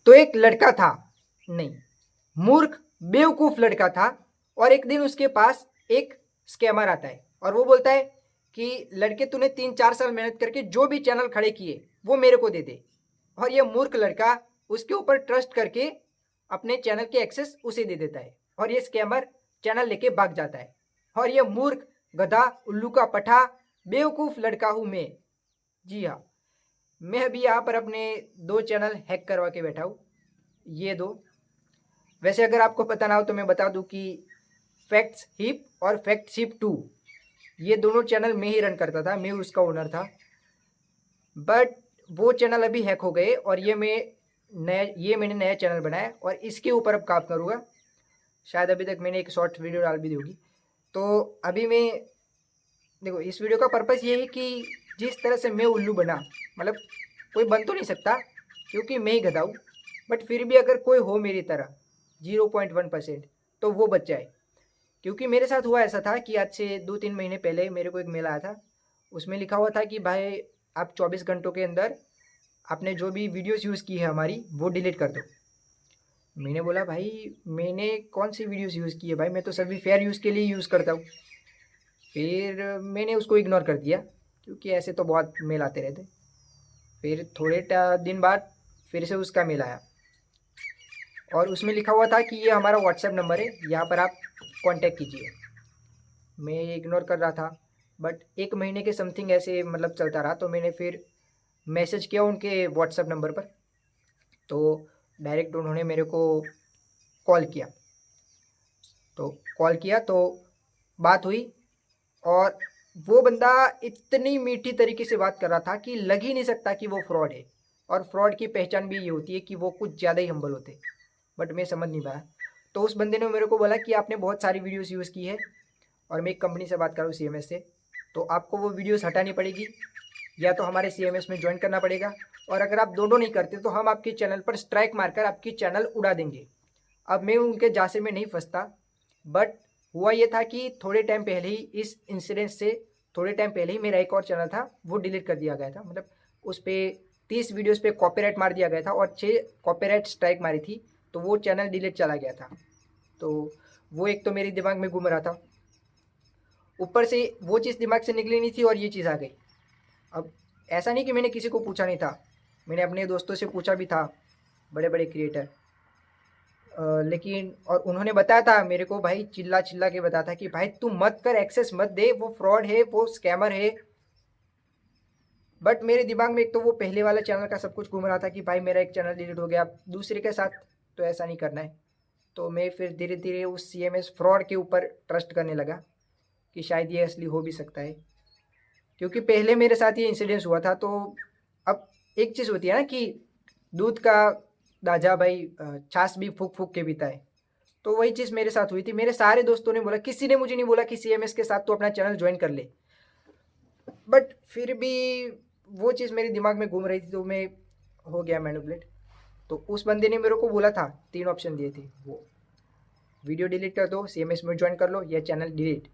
तो एक लड़का था, नहीं, मूर्ख बेवकूफ लड़का था, और एक दिन उसके पास एक स्कैमर आता है और वो बोलता है कि लड़के तूने 3-4 साल मेहनत करके जो भी चैनल खड़े किए वो मेरे को दे दे। और ये मूर्ख लड़का उसके ऊपर ट्रस्ट करके अपने चैनल के एक्सेस उसे दे देता है और ये स्कैमर चैनल लेके भाग जाता है। और ये मूर्ख गधा उल्लू का पठा बेवकूफ लड़का हूं मैं। जी हाँ, मैं अभी यहाँ पर अपने 2 चैनल हैक करवा के बैठा हूँ, ये 2। वैसे अगर आपको पता ना हो तो मैं बता दूं कि फैक्ट्स हिप और फैक्ट्स हिप 2, ये दोनों चैनल मैं ही रन करता था, मैं उसका ओनर था। बट वो चैनल अभी हैक हो गए और मैंने नया चैनल बनाया और इसके ऊपर अब काम करूँगा। शायद अभी तक मैंने एक शॉर्ट वीडियो डाल भी दी होगी। तो अभी मैं, देखो, इस वीडियो का पर्पस ये है कि जिस तरह से मैं उल्लू बना, मतलब कोई बन तो नहीं सकता क्योंकि मैं ही गधा हूँ, बट फिर भी अगर कोई हो मेरी तरह 0.1% तो वो बच जाए। क्योंकि मेरे साथ हुआ ऐसा था कि आज से 2-3 महीने पहले मेरे को एक मेल आया था, उसमें लिखा हुआ था कि भाई आप 24 घंटों के अंदर आपने जो भी वीडियोस यूज़ की है हमारी वो डिलीट कर दो। मैंने बोला भाई मैंने कौन सी वीडियोस यूज़ की है भाई, मैं तो सभी फेयर यूज़ के लिए यूज़ करता हूँ। फिर मैंने उसको इग्नोर कर दिया क्योंकि ऐसे तो बहुत मेल आते रहते। फिर थोड़े दिन बाद फिर से उसका मेल आया और उसमें लिखा हुआ था कि ये हमारा व्हाट्सएप नंबर है, यहाँ पर आप कांटेक्ट कीजिए। मैं ये इग्नोर कर रहा था, बट 1 महीने के समथिंग ऐसे मतलब चलता रहा, तो मैंने फिर मैसेज किया उनके व्हाट्सएप नंबर पर। तो डायरेक्ट उन्होंने मेरे को कॉल किया, तो बात हुई और वो बंदा इतनी मीठी तरीके से बात कर रहा था कि लग ही नहीं सकता कि वो फ्रॉड है। और फ्रॉड की पहचान भी ये होती है कि वो कुछ ज़्यादा ही हम्बल होते, बट मैं समझ नहीं पाया। तो उस बंदे ने मेरे को बोला कि आपने बहुत सारी वीडियोस यूज़ की है और मैं एक कंपनी से बात कर रहा हूँ, सीएमएस से, तो आपको वो वीडियोस हटानी पड़ेगी या तो हमारे सीएमएस में ज्वाइन करना पड़ेगा, और अगर आप दोनों नहीं करते तो हम आपके चैनल पर स्ट्राइक मारकर आपकी चैनल उड़ा देंगे। अब मैं उनके जासे में नहीं फंसता, बट हुआ ये था कि थोड़े टाइम पहले ही इस इंसिडेंट से थोड़े टाइम पहले ही मेरा एक और चैनल था वो डिलीट कर दिया गया था। मतलब उस पर 30 वीडियोस पे कॉपीराइट मार दिया गया था और 6 कॉपीराइट स्ट्राइक मारी थी, तो वो चैनल डिलीट चला गया था। तो वो एक तो मेरे दिमाग में घूम रहा था, ऊपर से वो चीज़ दिमाग से निकली नहीं थी और ये चीज़ आ गई। अब ऐसा नहीं कि मैंने किसी को पूछा नहीं था, मैंने अपने दोस्तों से पूछा भी था, बड़े बड़े क्रिएटर, लेकिन और उन्होंने बताया था मेरे को, भाई चिल्ला चिल्ला के बताया था कि भाई तू मत कर, एक्सेस मत दे, वो फ्रॉड है, वो स्कैमर है। बट मेरे दिमाग में एक तो वो पहले वाला चैनल का सब कुछ घूम रहा था कि भाई मेरा एक चैनल डिलीट हो गया, दूसरे के साथ तो ऐसा नहीं करना है। तो मैं फिर धीरे धीरे उस सीएमएस फ्रॉड के ऊपर ट्रस्ट करने लगा कि शायद ये असली हो भी सकता है, क्योंकि पहले मेरे साथ ये इंसिडेंस हुआ था। तो अब एक चीज़ होती है ना कि दूध का दाजा भाई छाछ भी फूक फूक के पीता है, तो वही चीज़ मेरे साथ हुई थी। मेरे सारे दोस्तों ने बोला, किसी ने मुझे नहीं बोला कि सीएमएस के साथ तो अपना चैनल ज्वाइन कर ले, बट फिर भी वो चीज़ मेरे दिमाग में घूम रही थी, तो मैं हो गया मैनिपुलेट। तो उस बंदे ने मेरे को बोला था, 3 ऑप्शन दिए थे वो, वीडियो डिलीट कर दो, सीएमएस में ज्वाइन कर लो, या चैनल डिलीट।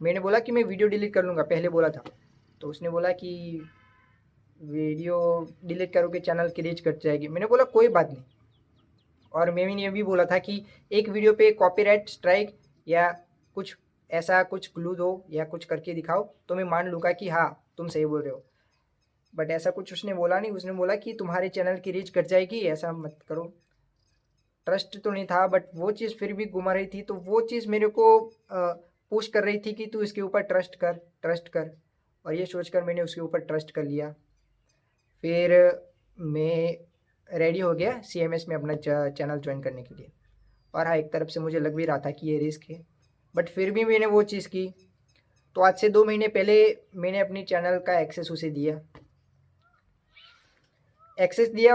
मैंने बोला कि मैं वीडियो डिलीट कर लूँगा, पहले बोला था। तो उसने बोला कि वीडियो डिलीट करोगे चैनल की रीच कट जाएगी। मैंने बोला कोई बात नहीं, और मैंने ये भी बोला था कि एक वीडियो पे कॉपीराइट स्ट्राइक या कुछ ऐसा कुछ क्लू दो या कुछ करके दिखाओ तो मैं मान लूँगा कि हाँ तुम सही बोल रहे हो। बट ऐसा कुछ उसने बोला नहीं, उसने बोला कि तुम्हारे चैनल की रीच कट जाएगी, ऐसा मत करो। ट्रस्ट तो नहीं था, बट वो चीज़ फिर भी घुमा रही थी, तो वो चीज़ मेरे को पुश कर रही थी कि तू इसके ऊपर ट्रस्ट कर, ट्रस्ट कर। और ये सोचकर मैंने उसके ऊपर ट्रस्ट कर लिया। फिर मैं रेडी हो गया सीएमएस में अपना चैनल ज्वाइन करने के लिए। और हाँ, एक तरफ से मुझे लग भी रहा था कि ये रिस्क है, बट फिर भी मैंने वो चीज़ की। तो आज से 2 महीने पहले मैंने अपनी चैनल का एक्सेस उसे दिया,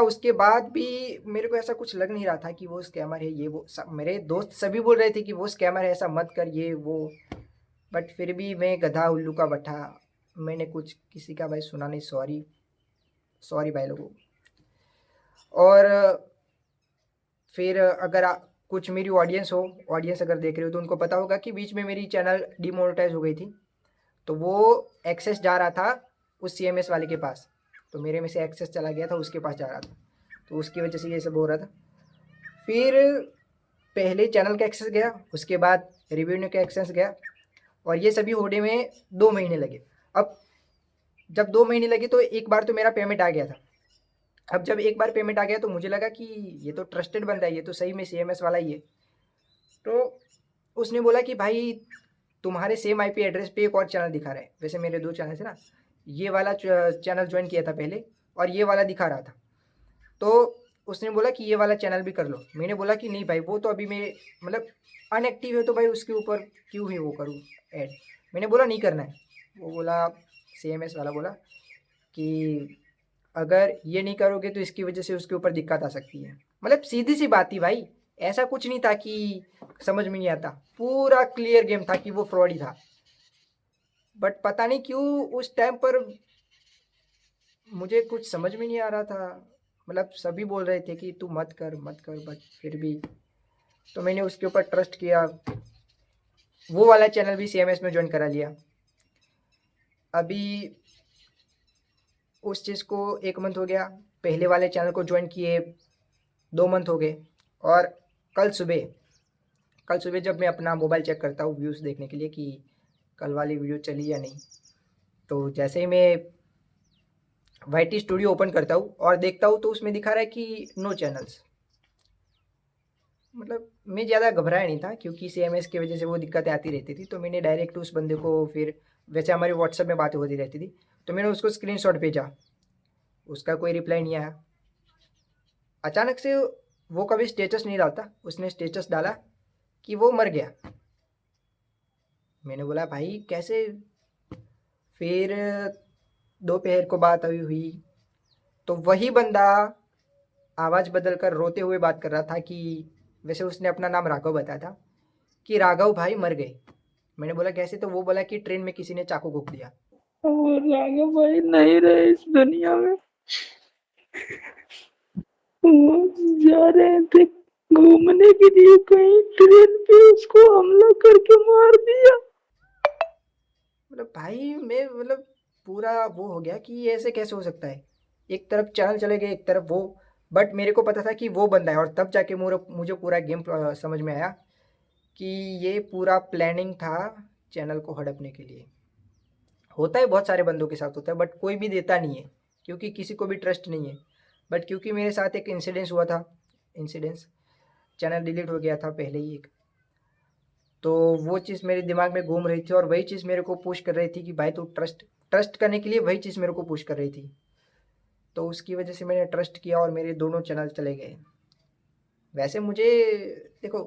उसके बाद भी मेरे को ऐसा कुछ लग नहीं रहा था कि वो स्कैमर है, ये वो सब मेरे दोस्त सभी बोल रहे थे कि वो स्कैमर है, ऐसा मत कर, ये वो। बट फिर भी मैं गधा उल्लू का बट्ठा, मैंने कुछ किसी का भाई सुना नहीं। सॉरी, सॉरी भाई लोगों। और फिर अगर कुछ मेरी ऑडियंस अगर देख रहे हो तो उनको पता होगा कि बीच में मेरी चैनल डिमोनेटाइज हो गई थी, तो वो एक्सेस जा रहा था उस सीएमएस वाले के पास, तो मेरे में से एक्सेस चला गया था उसके पास जा रहा था। तो उसकी वजह से ये सब हो रहा था। फिर पहले चैनल का एक्सेस गया, उसके बाद रिवेन्यू का एक्सेस गया, और ये सभी होने में 2 महीने लगे। अब जब 2 महीने लगे तो एक बार तो मेरा पेमेंट आ गया था। अब जब एक बार पेमेंट आ गया तो मुझे लगा कि ये तो ट्रस्टेड बंदा है, ये तो सही में CMS वाला ही है। तो उसने बोला कि भाई तुम्हारे सेम IP एड्रेस पे एक और चैनल दिखा रहा है। वैसे मेरे 2 चैनल थे ना, ये वाला चैनल ज्वाइन किया था पहले और ये वाला दिखा रहा था। तो उसने बोला कि ये वाला चैनल भी कर लो। मैंने बोला कि नहीं भाई, वो तो अभी मेरे मतलब अनएक्टिव है, तो भाई उसके ऊपर क्यों ही वो करूँ ऐड। मैंने बोला नहीं करना है। वो बोला, CMS वाला बोला कि अगर ये नहीं करोगे तो इसकी वजह से उसके ऊपर दिक्कत आ सकती है। मतलब सीधी सी बात थी भाई, ऐसा कुछ नहीं था कि समझ में नहीं आता, पूरा क्लियर गेम था कि वो फ्रॉड ही था। बट पता नहीं क्यों उस टाइम पर मुझे कुछ समझ में नहीं आ रहा था। मतलब सभी बोल रहे थे कि तू मत कर मत कर, बट फिर भी तो मैंने उसके ऊपर ट्रस्ट किया। वो वाला चैनल भी CMS में ज्वाइन करा लिया। अभी उस चीज़ को 1 मंथ हो गया, पहले वाले चैनल को ज्वाइन किए 2 मंथ हो गए। और कल सुबह जब मैं अपना मोबाइल चेक करता हूँ व्यूज़ देखने के लिए कि कल वाली वीडियो चली या नहीं, तो जैसे ही मैं YT स्टूडियो ओपन करता हूँ और देखता हूँ तो उसमें दिखा रहा है कि नो चैनल्स। मतलब मैं ज़्यादा घबराया नहीं था क्योंकि CMS की वजह से वो दिक्कतें आती रहती थी। तो मैंने डायरेक्ट उस बंदे को, फिर वैसे हमारी व्हाट्सएप में बातें होती रहती थी, तो मैंने उसको स्क्रीनशॉट भेजा, उसका कोई रिप्लाई नहीं आया। अचानक से वो कभी स्टेटस नहीं डालता, उसने स्टेटस डाला कि वो मर गया। मैंने बोला भाई कैसे। फिर दोपहर को बात हुई तो वही बंदा आवाज़ बदल कर रोते हुए बात कर रहा था कि वैसे उसने अपना नाम राघव बताया था कि राघव भाई मर गए। मैंने बोला कैसे, तो वो बोला कि ट्रेन में किसी ने चाकू घोंप दिया। और राघव भाई नहीं रहे इस दुनिया में। वो जा रहे थे घूमने के लिए कहीं, ट्रेन पे उसको हमला करके मार दिया। मतलब भाई मैं मतलब पूरा वो हो गया कि ये ऐसे कैसे हो सकता है। एक तरफ चैनल चले गए, एक तरफ वो। बट मेरे को पता था कि वो बंदा है, और तब जाके मुझे पूरा गेम समझ में आया कि ये पूरा प्लानिंग था चैनल को हड़पने के लिए। होता है बहुत सारे बंदों के साथ होता है, बट कोई भी देता नहीं है क्योंकि किसी को भी ट्रस्ट नहीं है। बट क्योंकि मेरे साथ एक इंसिडेंस हुआ था, इंसिडेंस चैनल डिलीट हो गया था पहले ही एक, तो वो चीज़ मेरे दिमाग में घूम रही थी और वही चीज़ मेरे को पुश कर रही थी कि भाई तू ट्रस्ट ट्रस्ट करने के लिए वही चीज़ मेरे को पुश कर रही थी। तो उसकी वजह से मैंने ट्रस्ट किया और मेरे दोनों चैनल चले गए। वैसे मुझे देखो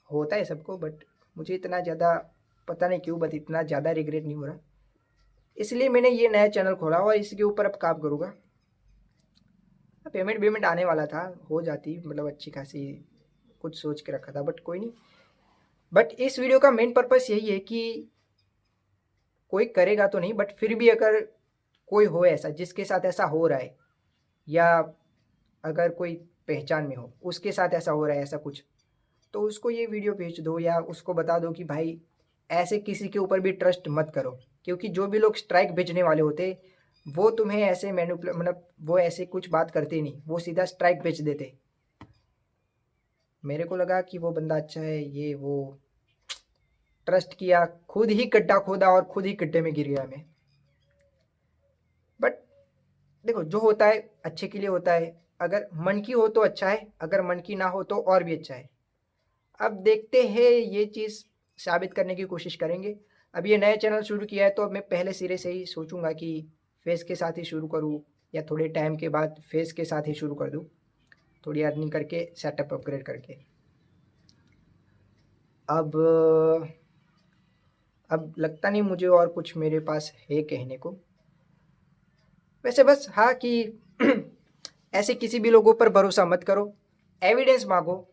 होता है सबको, बट मुझे इतना ज़्यादा पता नहीं क्यों, बट इतना ज़्यादा रिग्रेट नहीं हो रहा। इसलिए मैंने ये नया चैनल खोला और इसके ऊपर अब काम करूँगा। पेमेंट वेमेंट आने वाला था, हो जाती मतलब अच्छी खासी, कुछ सोच के रखा था, बट कोई नहीं। बट इस वीडियो का मेन पर्पस यही है कि कोई करेगा तो नहीं, बट फिर भी अगर कोई हो ऐसा जिसके साथ ऐसा हो रहा है, या अगर कोई पहचान में हो उसके साथ ऐसा हो रहा है ऐसा कुछ, तो उसको ये वीडियो भेज दो या उसको बता दो कि भाई ऐसे किसी के ऊपर भी ट्रस्ट मत करो। क्योंकि जो भी लोग स्ट्राइक भेजने वाले होते वो तुम्हें ऐसे मतलब वो ऐसे कुछ बात करते नहीं, वो सीधा स्ट्राइक भेज देते। मेरे को लगा कि वो बंदा अच्छा है, ये वो ट्रस्ट किया, खुद ही गड्ढा खोदा और खुद ही गड्ढे में गिर गया मैं। बट देखो जो होता है अच्छे के लिए होता है, अगर मन की हो तो अच्छा है, अगर मन की ना हो तो और भी अच्छा है। अब देखते हैं, ये चीज़ साबित करने की कोशिश करेंगे। अब ये नया चैनल शुरू किया है तो अब मैं पहले सिरे से ही सोचूंगा कि फेस के साथ ही शुरू करूँ या थोड़े टाइम के बाद फेस के साथ ही शुरू कर दूँ, थोड़ी अर्निंग करके सेटअप अपग्रेड करके। अब लगता नहीं मुझे और कुछ मेरे पास है कहने को। वैसे बस हाँ कि ऐसे किसी भी लोगों पर भरोसा मत करो, एविडेंस मांगो।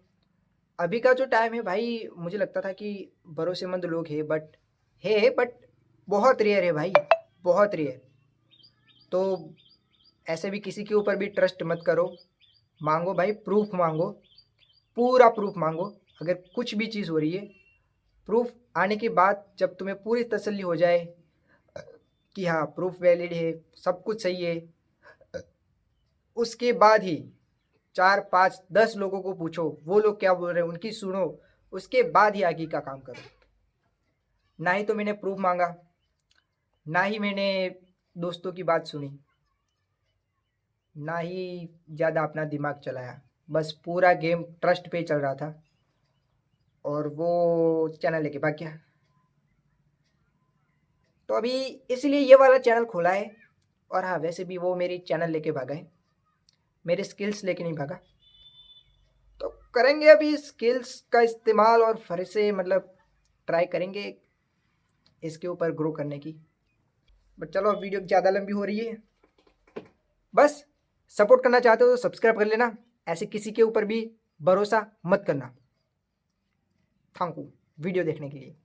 अभी का जो टाइम है भाई, मुझे लगता था कि भरोसेमंद लोग हैं, बट बहुत रेयर है भाई, बहुत रेयर। तो ऐसे भी किसी के ऊपर भी ट्रस्ट मत करो। मांगो भाई, प्रूफ मांगो, पूरा प्रूफ मांगो। अगर कुछ भी चीज़ हो रही है, प्रूफ आने के बाद जब तुम्हें पूरी तसल्ली हो जाए कि हाँ प्रूफ वैलिड है, सब कुछ सही है, उसके बाद ही 4 5 10 लोगों को पूछो, वो लोग क्या बोल रहे हैं उनकी सुनो, उसके बाद ही आगे का काम करो। ना ही तो मैंने प्रूफ मांगा, ना ही मैंने दोस्तों की बात सुनी, ना ही ज़्यादा अपना दिमाग चलाया। बस पूरा गेम ट्रस्ट पे चल रहा था और वो चैनल लेके भाग गया। तो अभी इसलिए ये वाला चैनल खोला है। और हाँ, वैसे भी वो मेरी चैनल लेके भागा है, मेरे स्किल्स लेके नहीं भागा। तो करेंगे अभी स्किल्स का इस्तेमाल और फिर से मतलब ट्राई करेंगे इसके ऊपर ग्रो करने की। बट चलो, अब वीडियो ज़्यादा लंबी हो रही है। बस सपोर्ट करना चाहते हो तो सब्सक्राइब कर लेना, ऐसे किसी के ऊपर भी भरोसा मत करना। थैंक यू वीडियो देखने के लिए।